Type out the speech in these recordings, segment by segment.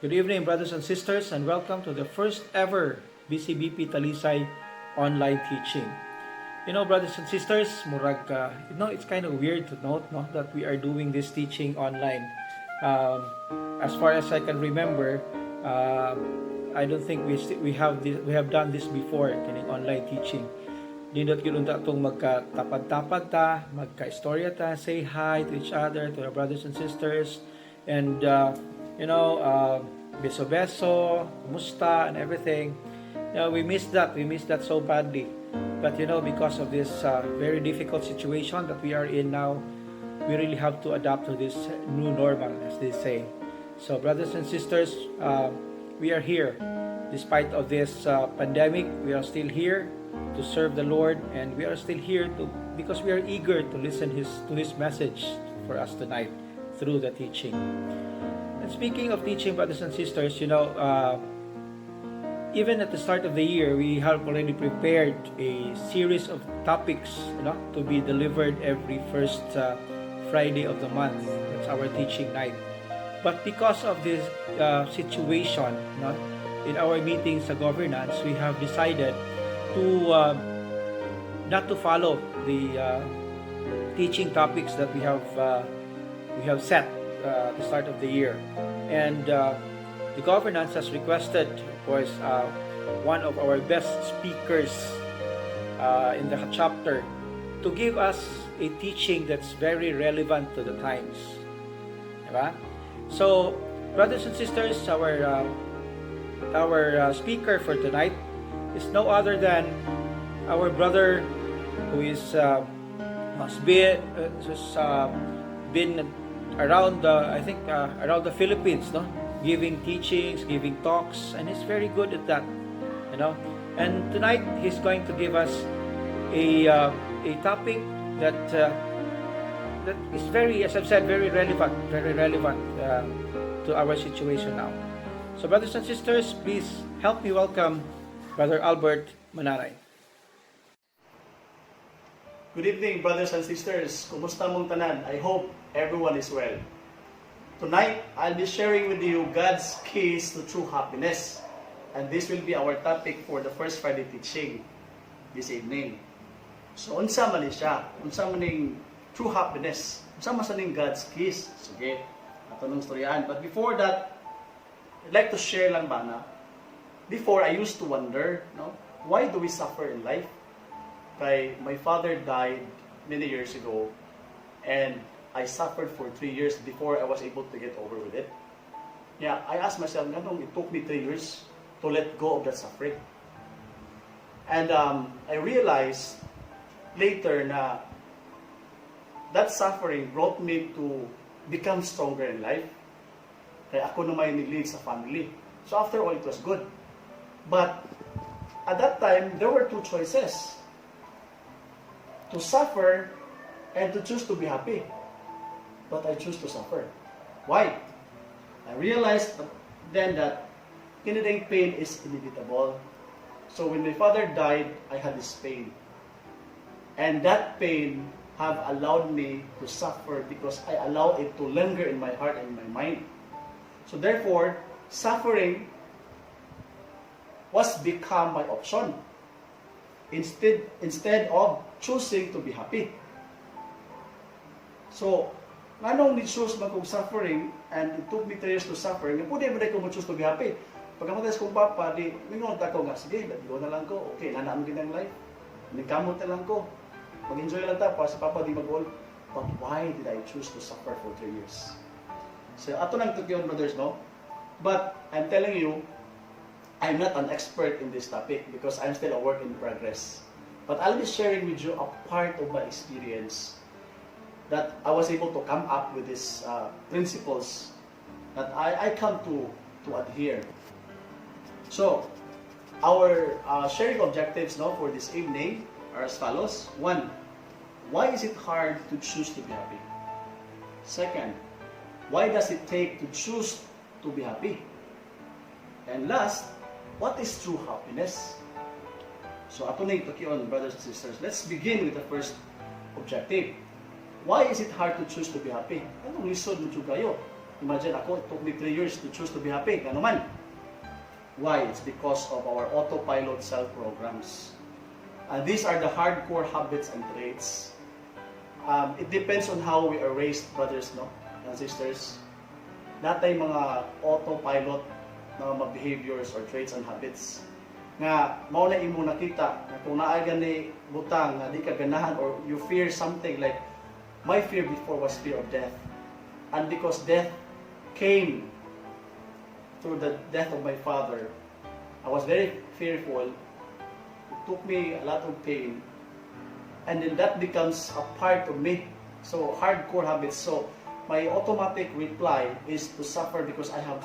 Good evening, brothers and sisters, and welcome to the first ever BCBP Talisay online teaching. Brothers and sisters, murag, it's kind of weird to note, no, that we are doing this teaching online. As far as I can remember, I don't think we have done this before, kining online teaching. Nindot gyud unta tong magkatapad-tapad ta, magka-istorya ta, say hi to each other, to our brothers and sisters, and beso-beso, musta, and everything. We missed that. We missed that so badly. But because of this very difficult situation that we are in now, we really have to adapt to this new normal, as they say. So, brothers and sisters, we are here. Despite of this pandemic, we are still here to serve the Lord, and we are still here because we are eager to listen to His message for us tonight through the teaching. And speaking of teaching, brothers and sisters, even at the start of the year, we have already prepared a series of topics, to be delivered every first Friday of the month. That's our teaching night. But because of this situation, in our meetings sa governance, we have decided to not to follow the teaching topics that we have set at the start of the year. And the governance has requested, of course, one of our best speakers in the chapter to give us a teaching that's very relevant to the times. Diba? So, brothers and sisters, our speaker for tonight is no other than our brother who has been around around the Philippines, giving teachings, giving talks, and he's very good at that, And tonight he's going to give us a topic that is very, as I've said, very relevant to our situation now. So, brothers and sisters, please help me welcome Brother Albert Manaray. Good evening, brothers and sisters. Kumusta mong tanan? I hope everyone is well. Tonight, I'll be sharing with you God's keys to true happiness. And this will be our topic for the first Friday teaching this evening. So, unsa man siya? Unsa man ning true happiness? Unsa man sa ning God's keys? Sige, ato nung storyaan. But before that, I'd like to share lang ba na, before I used to wonder, why do we suffer in life? Kay my father died many years ago, and I suffered for 3 years before I was able to get over with it. Yeah, I asked myself, it took me 3 years to let go of that suffering. And I realized later na that suffering brought me to become stronger in life. Kaya ako na may nag-lead sa family. So after all, it was good. But at that time, there were two choices. To suffer and to choose to be happy. But I choose to suffer. Why? I realized then that kinidang pain is inevitable. So when my father died, I had this pain. And that pain have allowed me to suffer because I allowed it to linger in my heart and in my mind. So therefore, suffering was become my option instead of choosing to be happy. So, nganong ni-choose man kong suffering, and it took me 3 years to suffer, nga pwede ba ko choose to be happy? Pagkamatay sa kong papa, mingon ako nga, sige, go na lang ko, okay, nanaan din ang life, nagkamot na lang ko, mag-enjoy lang ta, para sa papa di mag-all. But why did I choose to suffer for 3 years? So, ato nang tukyon, brothers, But, I'm telling you, I'm not an expert in this topic because I'm still a work in progress. But I'll be sharing with you a part of my experience that I was able to come up with these principles that I come to adhere. So, our sharing objectives for this evening are as follows. 1. Why is it hard to choose to be happy? Second, why does it take to choose to be happy? And last, what is true happiness? So, ato na itokion, brothers and sisters. Let's begin with the first objective. Why is it hard to choose to be happy? Anong lisod mo kayo? Imagine ako, it took me 3 years to choose to be happy. Ano man? Why? It's because of our autopilot self-programs. These are the hardcore habits and traits. It depends on how we are raised, brothers, no? And sisters. Natay mga autopilot na mga behaviors or traits and habits. Nga, mao na imo nakita, na kung naay gani butang, na di ka ganahan, or you fear something like, my fear before was fear of death. And because death came through the death of my father, I was very fearful. It took me a lot of pain. And then that becomes a part of me. So, hardcore habits. So, my automatic reply is to suffer because I have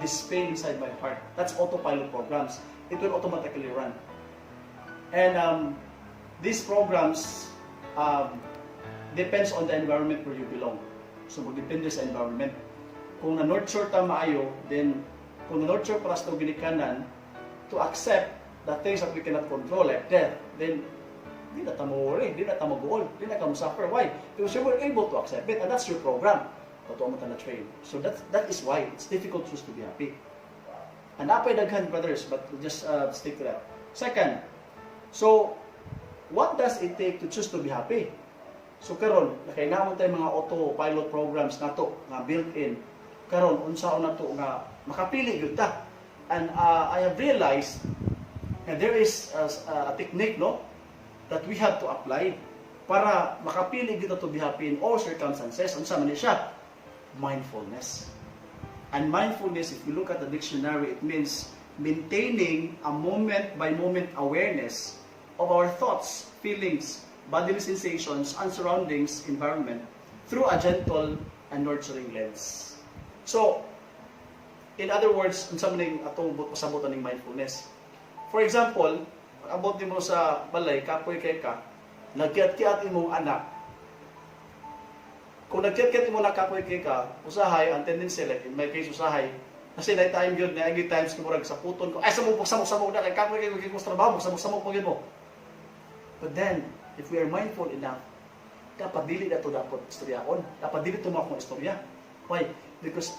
this pain inside my heart. That's autopilot programs. It will automatically run. And these programs depends on the environment where you belong. So, magdepende sa environment. Kung na-nurture ta maayo, then kung na-nurture para sa ginikanan to accept the things that we cannot control, like death, then di na ta worry, di na ta mag-goal, di na ka suffer. Why? Because you were able to accept it, and that's your program. Totoo mo ta na train. So that is why it's difficult to choose to be happy. And napay daghan, brothers, but just stick to that. Second, so what does it take to choose to be happy? So karon, nakainamon tayo mga autopilot programs nato nga built-in. Karon unsaon nato nga makapili gyud ta. And I have realized that there is a technique, no, that we have to apply para makapili gyud to be happy in all circumstances. Unsa man ni siya? Mindfulness. And mindfulness, if you look at the dictionary, it means maintaining a moment-by-moment awareness of our thoughts, feelings, bodily sensations, and surroundings, environment, through a gentle and nurturing lens. So, in other words, unsa man ning atong pasabutan ning mindfulness. For example, abot nimo sa balay, kapoy kay ka, nagkiat-kiat imong anak. Kung nagkiat-kiat imong anak kapoy kay ka, usahay ang tendency, like in my case usahay, kasi na time yun, na every times kumurag sa puton ko, ay samok na kay kapoy kay ko trabaho, samok mo yun mo. But then, if we are mindful enough, dapat dili na ito dapat istoryahon. Dapat dili ito mga istorya. Why? Because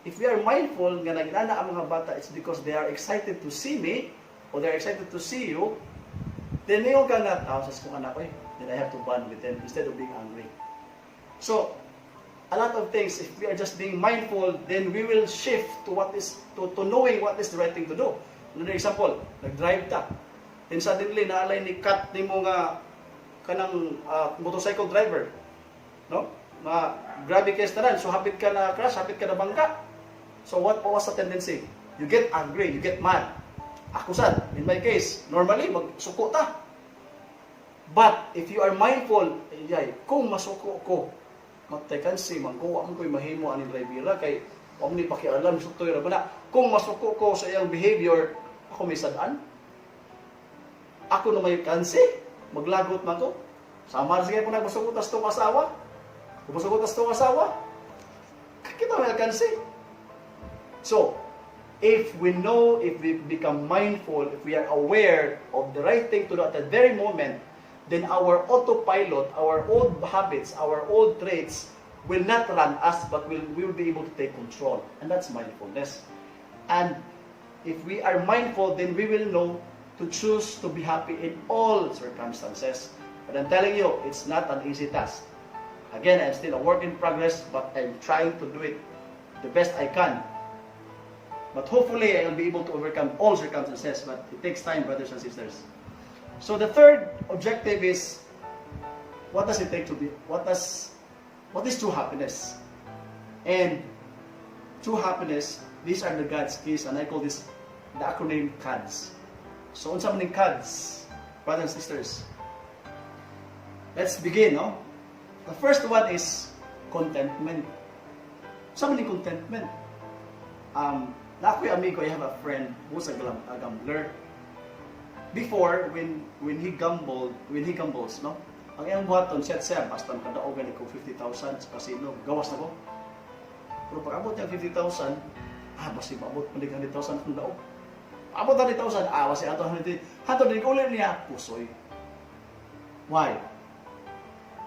if we are mindful nga naginana ang mga bata, it's because they are excited to see me, or they are excited to see you, then mayroon ka nga, sa kong anak ko then I have to bond with them instead of being angry. So, a lot of things, if we are just being mindful, then we will shift to to knowing what is the right thing to do. Another example, nag-drive ta. Then suddenly, naalay ni cut ni mo nga kanang motorcycle driver, no? Grabe case na so hapit ka na crash, hapit ka na bangka. So what was the tendency? You get angry, you get mad. Ako sad, in my case, normally magsuko ta. But if you are mindful, kung masuko ko, matay kansi, magkuha mo ko'y mahimo aning drivera kay huwag ni pakialam, suktoy ra ba na. Kung masuko ko sa iyang behavior, ako may sadaan. Ako na may kansi, maglagot man ko. Samar sige po nagmusugot tas itong asawa. Kumusugot tas itong asawa. Kita may kansi. So, if we know, if we become mindful, if we are aware of the right thing to do at that very moment, then our autopilot, our old habits, our old traits will not run us, but we will be able to take control. And that's mindfulness. And if we are mindful, then we will know to choose to be happy in all circumstances. But I'm telling you, it's not an easy task. Again, I'm still a work in progress, but I'm trying to do it the best I can. But hopefully, I'll be able to overcome all circumstances, but it takes time, brothers and sisters. So the third objective is, what does it take to be, what is true happiness? And true happiness, these are the God's keys, and I call this the acronym CADS. So, unsa man ning CADS, brothers and sisters? Let's begin, no? The first one is contentment. Unsa man ning contentment? Na ako'y amigo, I have a friend who's a gambler. Before, when he gambles, no? Ang iyang buhaton, siya, basta makadaogan ko 50,000 sa casino, gawas na ko. Pero pag abot niya 50,000, basta maabot, 100,000 akong daog. Abot 100,000, basta ato 100,000. Hato din ko ulit niya, pusoy. Why?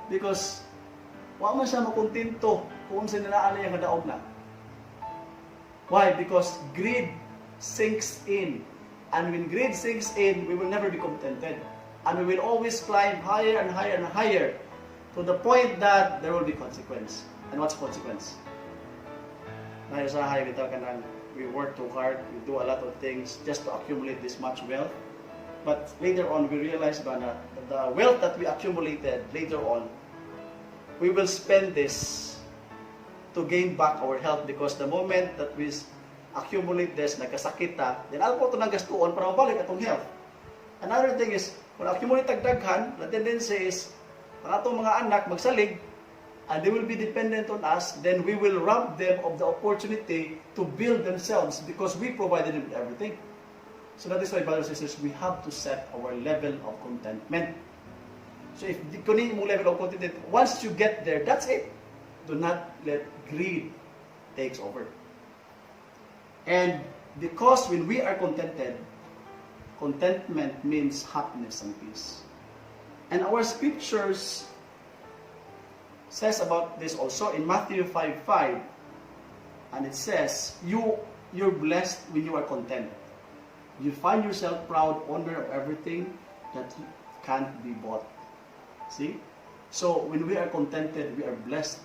Because, wala man siya makontento kung saan nalaala yung kadaog na. Why? Because greed sinks in. And when greed sinks in, we will never be contented. And we will always climb higher and higher and higher to the point that there will be consequence. And what's consequence? Naiusahay kita kanang we work too hard, we do a lot of things just to accumulate this much wealth. But later on, we realize na the wealth that we accumulated later on, we will spend this to gain back our health because the moment that we accumulate this, nagkasakit ta, then ako ito nang gastuon para mabalik atong health. Another thing is, kung accumulate tagdaghan, the tendency is, ang atong mga anak magsalig, and they will be dependent on us, then we will rob them of the opportunity to build themselves because we provided them with everything. So that is why, brothers and sisters, we have to set our level of contentment. So if kunin mo level of contentment, once you get there, that's it. Do not let greed takes over. And because when we are contented, contentment means happiness and peace. And our scriptures says about this also in Matthew 5:5, and it says, you're blessed when you are content. You find yourself proud, owner of everything that can't be bought. See? So when we are contented, we are blessed.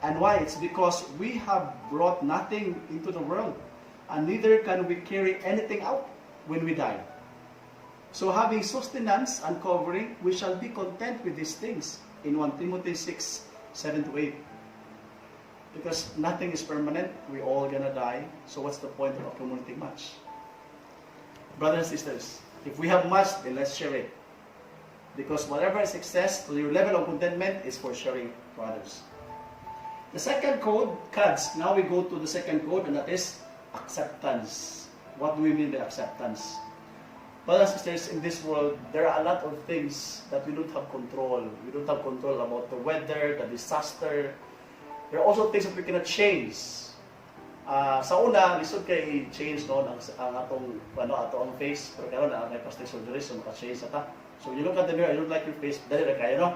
And why? It's because we have brought nothing into the world, and neither can we carry anything out when we die. So having sustenance and covering, we shall be content with these things in 1 Timothy 6:7-8. Because nothing is permanent, we all gonna die, so what's the point of accumulating much? Brothers and sisters, if we have much, then let's share it. Because whatever is excess to your level of contentment is for sharing to others. The second code, CADS. Now we go to the second code, and that is acceptance. What do we mean by acceptance? Brothers and sisters, in this world, there are a lot of things that we don't have control. We don't have control about the weather, the disaster. There are also things that we cannot change. Sa una, lisod kay change no ang atong ang face, pero karon na may plastic surgery so maka-change ata. So you look at the mirror, you look like your face, dali ra kayo no.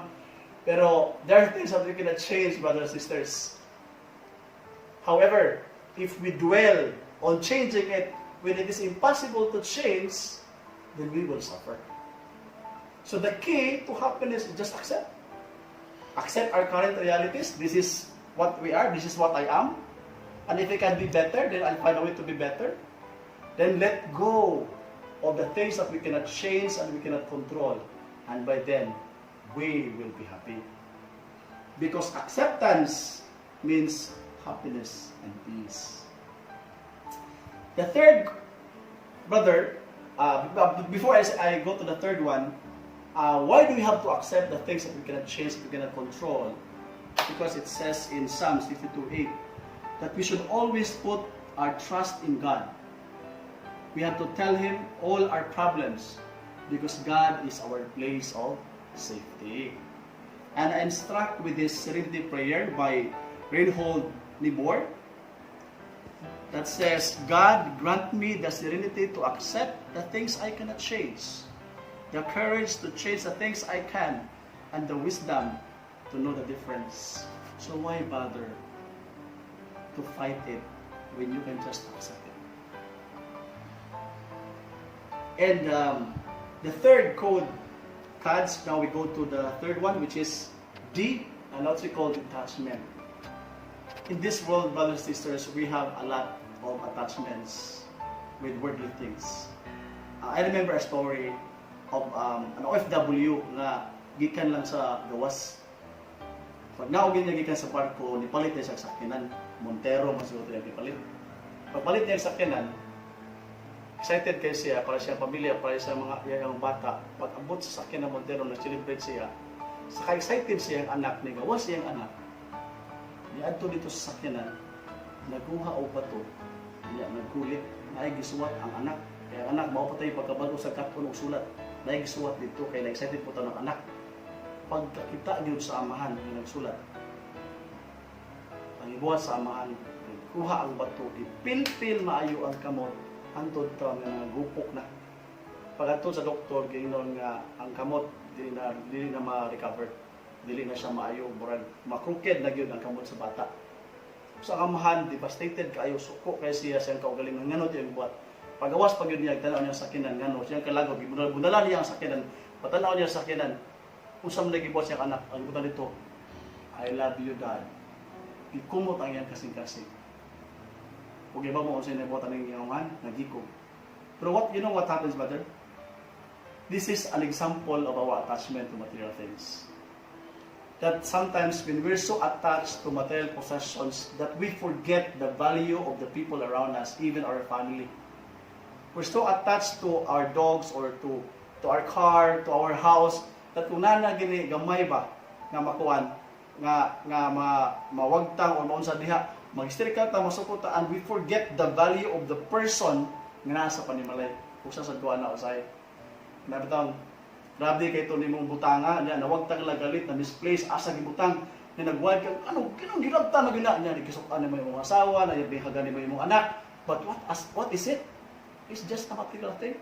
Pero there are things that we cannot change, brothers and sisters. However, if we dwell on changing it when it is impossible to change, then we will suffer. So the key to happiness is just accept. Accept our current realities. This is what we are. This is what I am. And if it can be better, then I'll find a way to be better. Then let go of the things that we cannot change and we cannot control. And by then, we will be happy. Because acceptance means happiness and peace. The third, brother, before I go to the third one, why do we have to accept the things that we cannot change, we cannot control? Because it says in Psalms 52:8 that we should always put our trust in God. We have to tell Him all our problems because God is our place of safety. And I'm struck with this serenity prayer by Reinhold Niebuhr that says, God grant me the serenity to accept the things I cannot change, the courage to change the things I can, and the wisdom to know the difference. So why bother to fight it when you can just accept it? And the third code, CADS, now we go to the third one, which is D, and that's we call detachment. In this world, brothers and sisters, we have a lot of attachments with worldly things. I remember a story of an OFW na gikan lang sa gawas. Pag naugin niya gikan sa barko, nipalit niya sa sakyanan. Montero, masuot niya nipalit. Pagpalit niya sa sakyanan, excited kayo siya para siyang pamilya, para sa mga iyang bata. Pag abot sa sakyanan ng Montero, nag-celebrate siya. Saka excited siya ang anak niya, gawas siya ang anak. Niadto dito sa sakyanan, naguha o bato, nagkulit, naigisuwat ang anak. Kaya ang anak, maupatay pagkabago sa kapon o sulat. Naigisuwat dito, kaya na-excited po ito ng anak. Pagkakita niyo sa amahan, yung nagsulat. Pangibuhat sa amahan, kuha ang bato, ipil-pil maayo ang kamot, antod ito nga gupok na. Pagkatod sa doktor, ginoon nga ang kamot, dili na ma-recover. dili na siya maayo, murag makruked na gyud ang kamot sa bata. Sa amahan, devastated kayo, suko kay siya siyang kaugaling ng nganot yung buhat. Pagawas pag yun niya, tanaw niya sa sakinan, ngano, siyang kalagog, bunala niya ang sakinan, patanaw niya sa sakinan, kung saan naging buhat siyang anak, ang buta nito, I love you, Dad. Ikumot ang iyang kasing-kasing. Huwag iba mo kung sino yung buhat ng iyong nagikog. Pero you know what happens, brother? This is an example of our attachment to material things. That sometimes when we're so attached to material possessions that we forget the value of the people around us, even our family. We're so attached to our dogs or to our car, to our house, that kung nana gini gamay ba nga makuan nga mawagtang o maunsa diha, mag-hysterical ta, masukuta, and we forget the value of the person nga nasa panimalay. Kung sa duwa na usay. Nabitang grabe kay to nimong butanga, niya nawagtang lagalit na misplace asa gibutang ni nagwag kag ano kinang gilabta na gina niya gisukan ni mo imong asawa, na yabihagan ni mo imong anak. But what is it? It's just a material thing.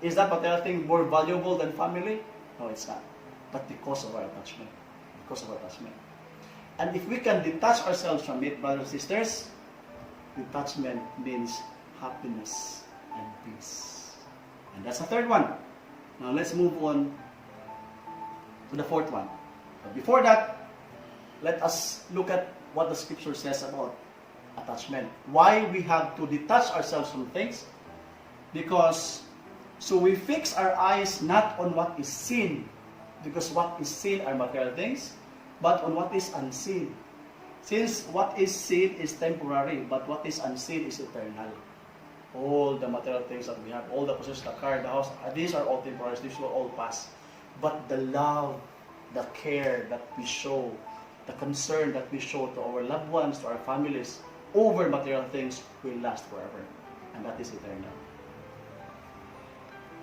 Is that material thing more valuable than family? No, it's not. But because of our attachment. Because of our attachment. And if we can detach ourselves from it, brothers and sisters, detachment means happiness and peace. And that's the third one. Now let's move on to the fourth one. But before that, let us look at what the scripture says about attachment. Why we have to detach ourselves from things? Because so we fix our eyes not on what is seen, because what is seen are material things, but on what is unseen. Since what is seen is temporary, but what is unseen is eternal. All the material things that we have, all the possessions, the car, the house, these are all temporary, these will all pass. But the love, the care that we show, the concern that we show to our loved ones, to our families, over material things will last forever. And that is eternal.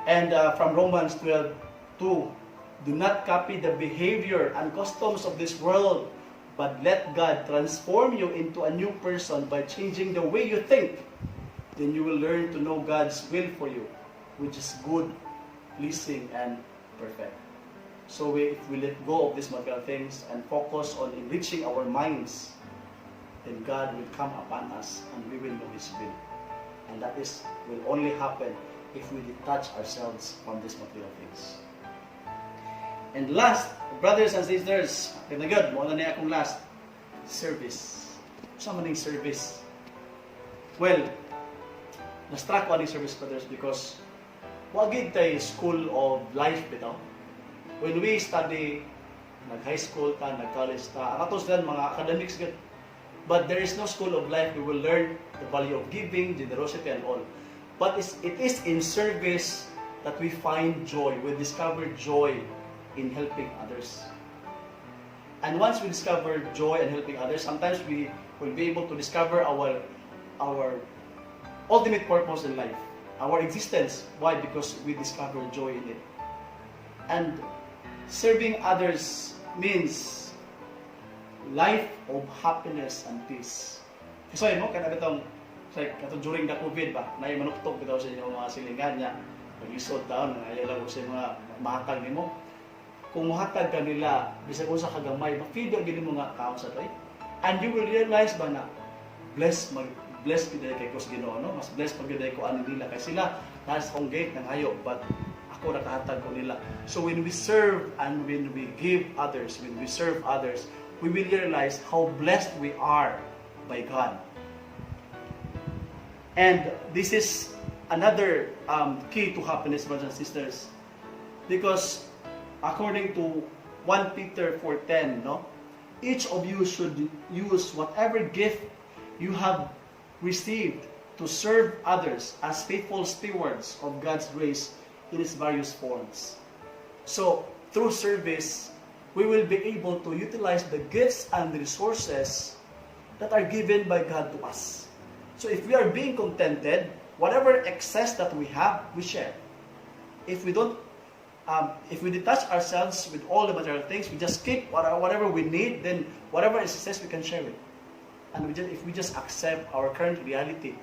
And from Romans 12:2, do not copy the behavior and customs of this world, but let God transform you into a new person by changing the way you think. Then you will learn to know God's will for you, which is good, pleasing, and perfect. So if we let go of these material things and focus on enriching our minds, then God will come upon us and we will know His will. And that will only happen if we detach ourselves from these material things. And last, brothers and sisters, kaya good, mo na niya akong last, service. Saan man yung service? Well, na-struck ko ang service, brothers, because wagid tayo school of life bitaw. When we study, nag-high school ta, nag-college ta, atos din mga academics good. But there is no school of life we will learn the value of giving, generosity, and all. But it is in service that we find joy. We discover joy in helping others. And once we discover joy in helping others, sometimes we will be able to discover our ultimate purpose in life, our existence. Why? Because we discover joy in it. And serving others means life of happiness and peace. So, kana bitong kato during the COVID ba, na manuktok bitaw sa inyong mga silingan niya, mag-isod down, ayaw lang sa mga mahatag nimo. Kung mahatag ka nila, bisag kung sa kagamay, ma-feed gini mo nga kaon sa toy. And you will realize ba na bless gid kay Kus Ginoo, no? Mas bless pag gid ko ani nila kay sila nasa kong gate ng hayo, but ako nakahatag ko nila. So when we serve and when we give others, when we serve others, we will realize how blessed we are by God. And this is another key to happiness, brothers and sisters. Because according to 1 Peter 4:10, no? Each of you should use whatever gift you have received to serve others as faithful stewards of God's grace in its various forms. So, through service, we will be able to utilize the gifts and resources that are given by God to us. So if we are being contented, whatever excess that we have, we share. If we don't, if we detach ourselves with all the material things, we just keep whatever we need, then whatever is excess we can share it. And if we just accept our current reality,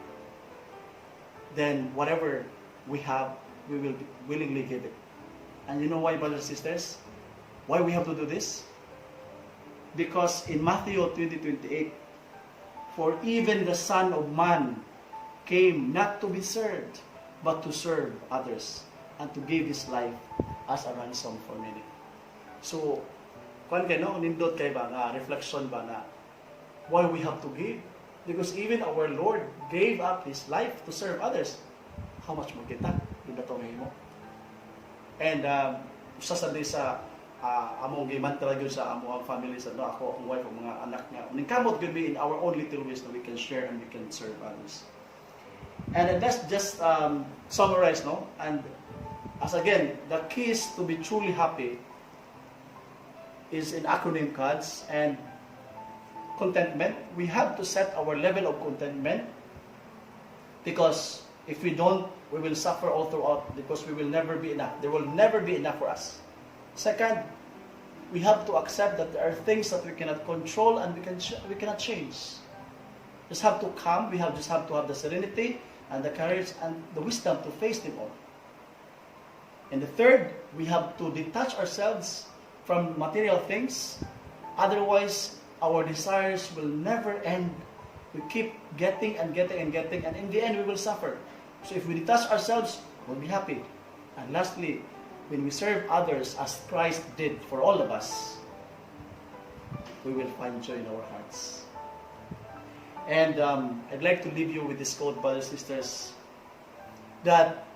then whatever we have, we will willingly give it. And you know why, brothers and sisters? Why we have to do this? Because in Matthew 20:28, for even the Son of Man came not to be served, but to serve others, and to give His life as a ransom for many. So, kung no, nindot kay ba nga reflection ba na why we have to give? Because even our Lord gave up His life to serve others. How much mo kita? Yun na to mo. And usa sa di sa among gimantra gyud sa among family sa no, ako, ang wife, ang mga anak nga. Ning kamot gyud in our own little ways that we can share and we can serve others. And let's just summarize, no? And as again, the keys to be truly happy is in acronym cards and contentment. We have to set our level of contentment, because if we don't, we will suffer all throughout, because we will never be enough. There will never be enough for us. Second, we have to accept that there are things that we cannot control and we cannot change. Just have to come. We just have to have the serenity and the courage and the wisdom to face them all. And the third, we have to detach ourselves from material things. Otherwise, our desires will never end. We keep getting and getting and getting, and in the end, we will suffer. So if we detach ourselves, we'll be happy. And lastly, when we serve others as Christ did for all of us, we will find joy in our hearts. And I'd like to leave you with this quote, brothers and sisters, that,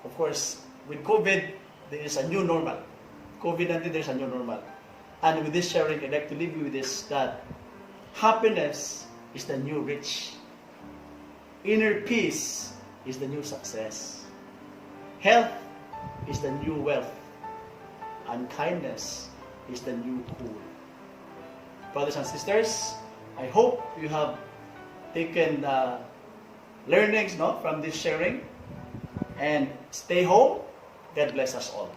of course, with COVID, there is a new normal. COVID-19, there's a new normal. And with this sharing, I'd like to leave you with this, that happiness is the new rich. Inner peace is the new success. Health is the new wealth. And kindness is the new cool. Brothers and sisters, I hope you have taken learnings, no, from this sharing. And stay home. God bless us all.